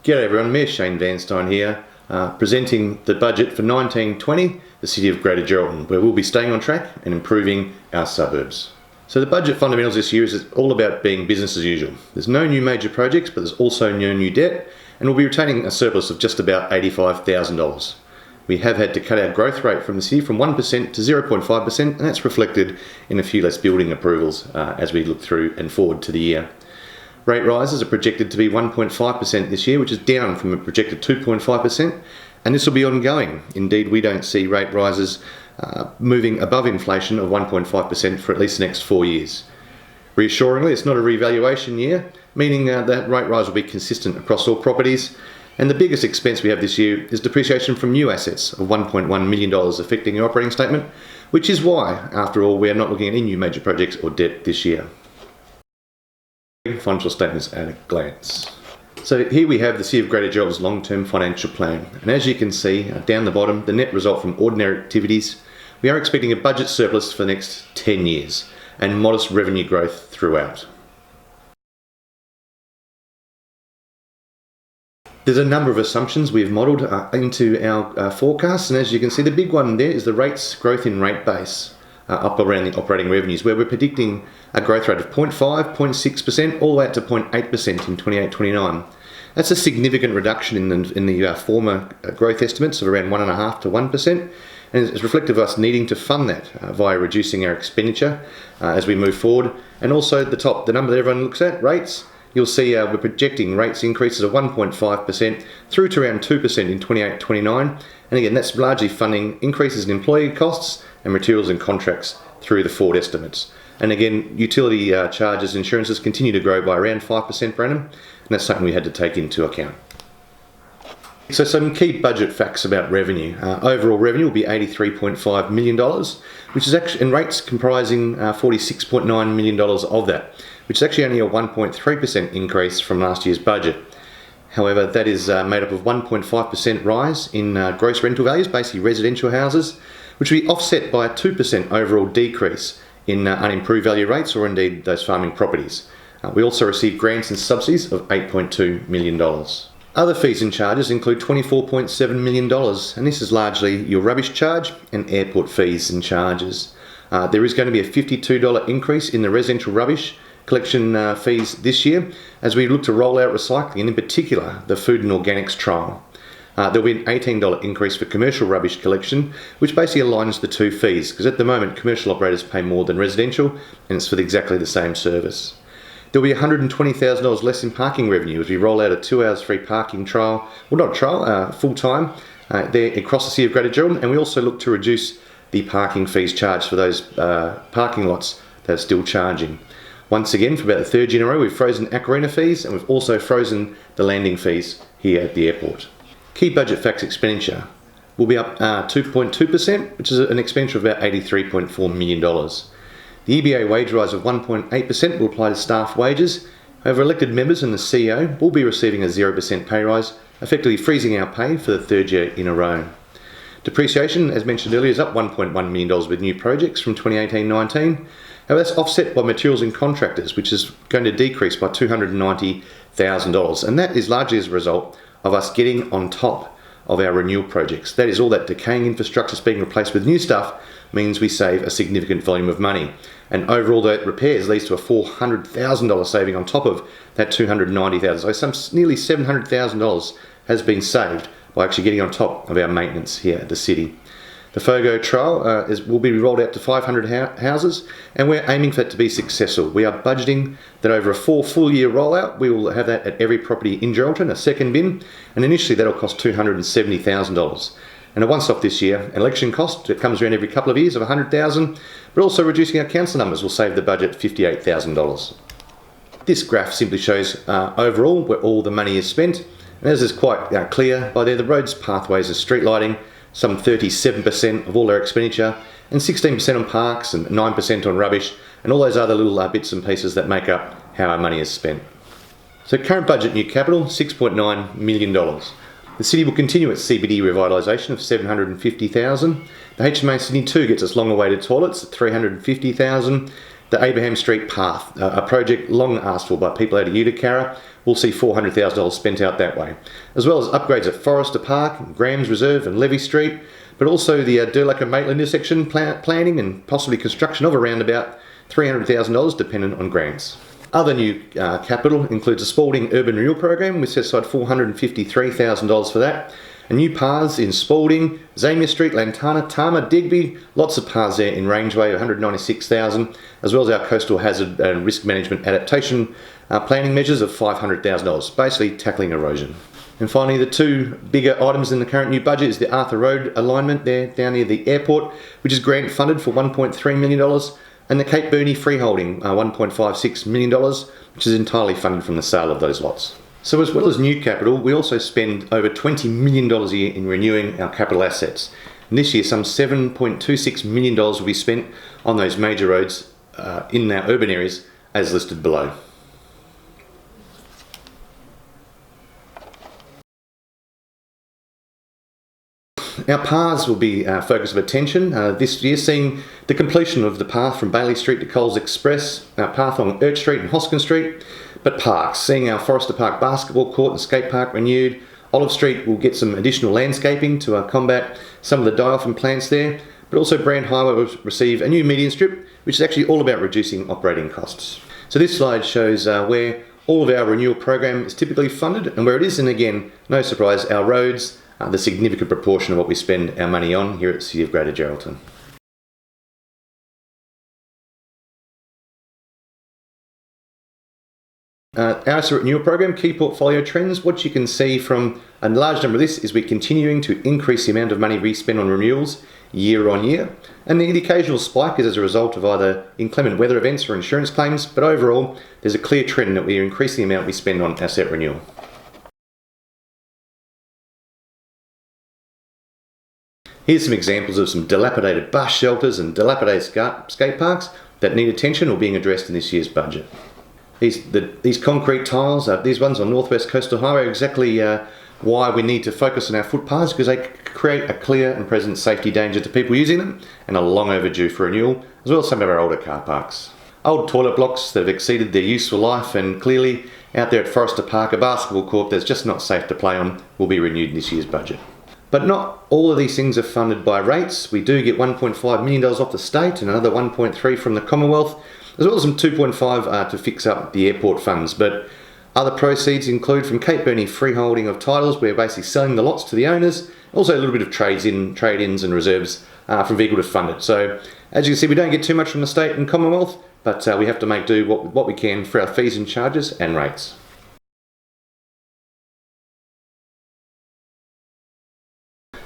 G'day everyone, Mayor Shane Vanstein here, presenting the budget for 1920, the City of Greater Geraldton, where we'll be staying on track and improving our suburbs. So the budget fundamentals this year is all about being business as usual. There's no new major projects, but there's also no new debt, and we'll be retaining a surplus of just about $85,000. We have had to cut our growth rate from the city from 1% to 0.5%, and that's reflected in a few less building approvals as we look through and forward to the year. Rate rises are projected to be 1.5% this year, which is down from a projected 2.5%, and this will be ongoing. Indeed, we don't see rate rises moving above inflation of 1.5% for at least the next 4 years. Reassuringly, it's not a revaluation year, meaning that rate rise will be consistent across all properties, and the biggest expense we have this year is depreciation from new assets of $1.1 million affecting our operating statement, which is why, after all, we are not looking at any new major projects or debt this year. Financial statements at a glance. So here we have the City of Greater Geraldton's long-term financial plan, and as you can see down the bottom, the net result from ordinary activities, we are expecting a budget surplus for the next 10 years and modest revenue growth throughout. There's a number of assumptions we've modelled into our forecasts, and as you can see, the big one there is the rates growth in rate base. Up around the operating revenues, where we're predicting a growth rate of 0.5%, 0.6%, all the way up to 0.8% in 28-29. That's a significant reduction in the former growth estimates of around 1.5% to 1%, and it's reflective of us needing to fund that via reducing our expenditure as we move forward. And also at the top, the number that everyone looks at, rates, you'll see we're projecting rates increases of 1.5% through to around 2% in 28-29. And again, that's largely funding increases in employee costs and materials and contracts through the forward estimates. And again, utility charges, insurances continue to grow by around 5% per annum, and that's something we had to take into account. So some key budget facts about revenue. Overall revenue will be $83.5 million, which is actually, and rates comprising $46.9 million of that, which is actually only a 1.3% increase from last year's budget. However, that is made up of 1.5% rise in gross rental values, basically residential houses, which will be offset by a 2% overall decrease in unimproved value rates, or indeed those farming properties. We also receive grants and subsidies of $8.2 million. Other fees and charges include $24.7 million, and this is largely your rubbish charge and airport fees and charges. There is going to be a $52 increase in the residential rubbish collection fees this year as we look to roll out recycling, and in particular the food and organics trial. There'll be an $18 increase for commercial rubbish collection, which basically aligns the two fees, because at the moment commercial operators pay more than residential, and it's for exactly the same service. There'll be $120,000 less in parking revenue as we roll out a 2 hours free parking trial, well not trial, full time, there across the City of Greater Geraldton, and we also look to reduce the parking fees charged for those parking lots that are still charging. Once again, for about the third year in a row, we've frozen Aquarina fees, and we've also frozen the landing fees here at the airport. Key budget facts expenditure will be up 2.2%, which is an expenditure of about $83.4 million. The EBA wage rise of 1.8% will apply to staff wages. However, elected members and the CEO will be receiving a 0% pay rise, effectively freezing our pay for the third year in a row. Depreciation, as mentioned earlier, is up $1.1 million with new projects from 2018-19. However, that's offset by materials and contractors, which is going to decrease by $290,000, and that is largely as a result of us getting on top of our renewal projects. That is, all that decaying infrastructure is being replaced with new stuff means we save a significant volume of money. And overall, the repairs leads to a $400,000 saving on top of that $290,000. So some nearly $700,000 has been saved by actually getting on top of our maintenance here at the city. The FOGO trial will be rolled out to 500 houses, and we're aiming for that to be successful. We are budgeting that over a 4 full year rollout, we will have that at every property in Geraldton, a second bin, and initially that'll cost $270,000. And a once-off this year, an election cost that comes around every couple of years of $100,000, but also reducing our council numbers will save the budget $58,000. This graph simply shows overall where all the money is spent, and as is quite clear by there, the roads, pathways and street lighting, some 37% of all our expenditure, and 16% on parks and 9% on rubbish, and all those other little bits and pieces that make up how our money is spent. So current budget new capital, $6.9 million. The city will continue its CBD revitalisation of $750,000. The HMA Sydney 2 gets its long awaited toilets at $350,000. The Abraham Street Path, a project long asked for by people out of Utica, will we'll see $400,000 spent out that way, as well as upgrades at Forrester Park, Graham's Reserve and Levy Street, but also the Durlac and Maitland intersection planning and possibly construction of around about $300,000 dependent on grants. Other new capital includes a Spalding Urban Renewal Program. We set aside $453,000 for that. And new paths in Spalding, Zamia Street, Lantana, Tama, Digby, lots of paths there in Rangeway, $196,000, as well as our coastal hazard and risk management adaptation planning measures of $500,000, basically tackling erosion. And finally, the two bigger items in the current new budget is the Arthur Road alignment there down near the airport, which is grant funded for $1.3 million, and the Cape Burney freeholding, $1.56 million, which is entirely funded from the sale of those lots. So as well as new capital, we also spend over $20 million a year in renewing our capital assets. And this year, some $7.26 million will be spent on those major roads in our urban areas, as listed below. Our paths will be our focus of attention this year, seeing the completion of the path from Bailey Street to Coles Express, our path on Erch Street and Hoskin Street, but parks, seeing our Forrester Park basketball court and skate park renewed. Olive Street will get some additional landscaping to combat some of the die-off plants there, but also Brand Highway will receive a new median strip, which is actually all about reducing operating costs. So this slide shows where all of our renewal program is typically funded and where it is, and again, no surprise, our roads are the significant proportion of what we spend our money on here at City of Greater Geraldton. Our asset renewal program, key portfolio trends, what you can see from a large number of this is we're continuing to increase the amount of money we spend on renewals year on year, and the occasional spike is as a result of either inclement weather events or insurance claims, but overall there's a clear trend that we are increasing the amount we spend on asset renewal. Here's some examples of some dilapidated bus shelters and dilapidated skate parks that need attention or being addressed in this year's budget. These concrete tiles, these ones on Northwest Coastal Highway, are exactly why we need to focus on our footpaths, because they create a clear and present safety danger to people using them and are long overdue for renewal, as well as some of our older car parks. Old toilet blocks that have exceeded their useful life, and clearly out there at Forrester Park, a basketball court that's just not safe to play on will be renewed in this year's budget. But not all of these things are funded by rates. We do get $1.5 million off the state and another $1.3 from the Commonwealth, as well as some $2.5 to fix up the airport funds. But other proceeds include from Cape Burney freeholding of titles. We're basically selling the lots to the owners. Also a little bit of trade-ins and reserves from vehicle to fund it. So as you can see, we don't get too much from the state and Commonwealth, but we have to make do what we can for our fees and charges and rates.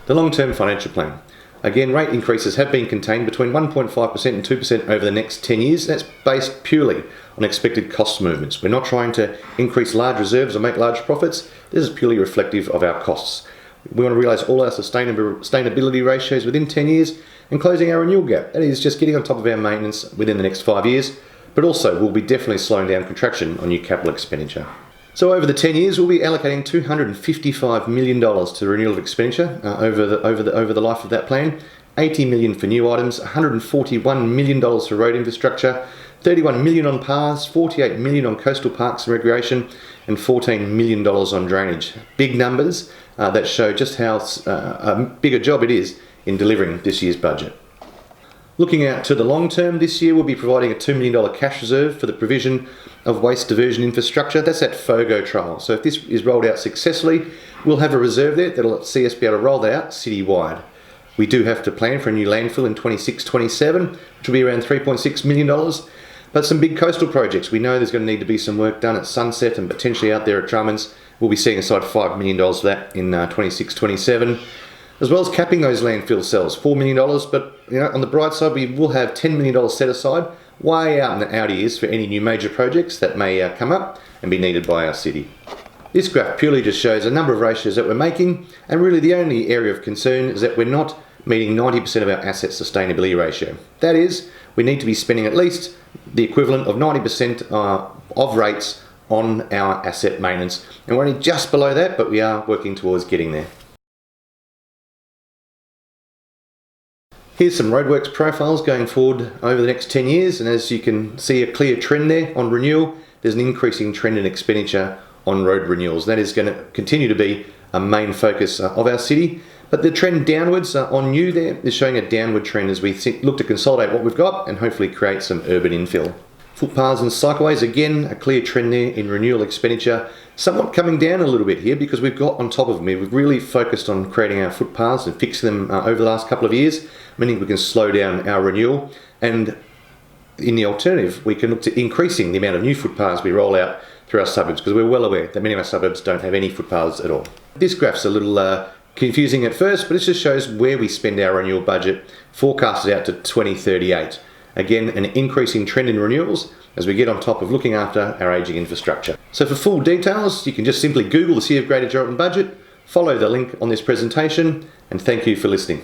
The long-term financial plan. Again, rate increases have been contained between 1.5% and 2% over the next 10 years. That's based purely on expected cost movements. We're not trying to increase large reserves or make large profits. This is purely reflective of our costs. We want to realise all our sustainability ratios within 10 years and closing our renewal gap. That is just getting on top of our maintenance within the next 5 years, but also we'll be definitely slowing down contraction on new capital expenditure. So over the 10 years, we'll be allocating $255 million to renewal of expenditure over the life of that plan. $80 million for new items, $141 million for road infrastructure, $31 million on paths, $48 million on coastal parks and recreation, and $14 million on drainage. Big numbers that show just how big a job it is in delivering this year's budget. Looking out to the long term, this year we'll be providing a $2 million cash reserve for the provision of waste diversion infrastructure. That's that FOGO trial. So if this is rolled out successfully, we'll have a reserve there that'll see us be able to roll that out citywide. We do have to plan for a new landfill in 26-27, which will be around $3.6 million. But some big coastal projects, we know there's going to need to be some work done at Sunset and potentially out there at Drummonds. We'll be setting aside $5 million for that in 26-27. As well as capping those landfill cells, $4 million, but on the bright side, we will have $10 million set aside way out in the out years for any new major projects that may come up and be needed by our city. This graph purely just shows a number of ratios that we're making, and really the only area of concern is that we're not meeting 90% of our asset sustainability ratio. That is, we need to be spending at least the equivalent of 90% of rates on our asset maintenance, and we're only just below that, but we are working towards getting there. Here's some roadworks profiles going forward over the next 10 years, and as you can see a clear trend there on renewal, there's an increasing trend in expenditure on road renewals. That is going to continue to be a main focus of our city. But the trend downwards on new there is showing a downward trend as we look to consolidate what we've got and hopefully create some urban infill. Footpaths and cycleways, again, a clear trend there in renewal expenditure, somewhat coming down a little bit here because we've got on top of them. We've really focused on creating our footpaths and fixing them over the last couple of years, meaning we can slow down our renewal. And in the alternative, we can look to increasing the amount of new footpaths we roll out through our suburbs, because we're well aware that many of our suburbs don't have any footpaths at all. This graph's a little confusing at first, but it just shows where we spend our renewal budget, forecasted out to 2038. Again, an increasing trend in renewals as we get on top of looking after our ageing infrastructure. So for full details, you can just simply Google the City of Greater Geraldton budget, follow the link on this presentation, and thank you for listening.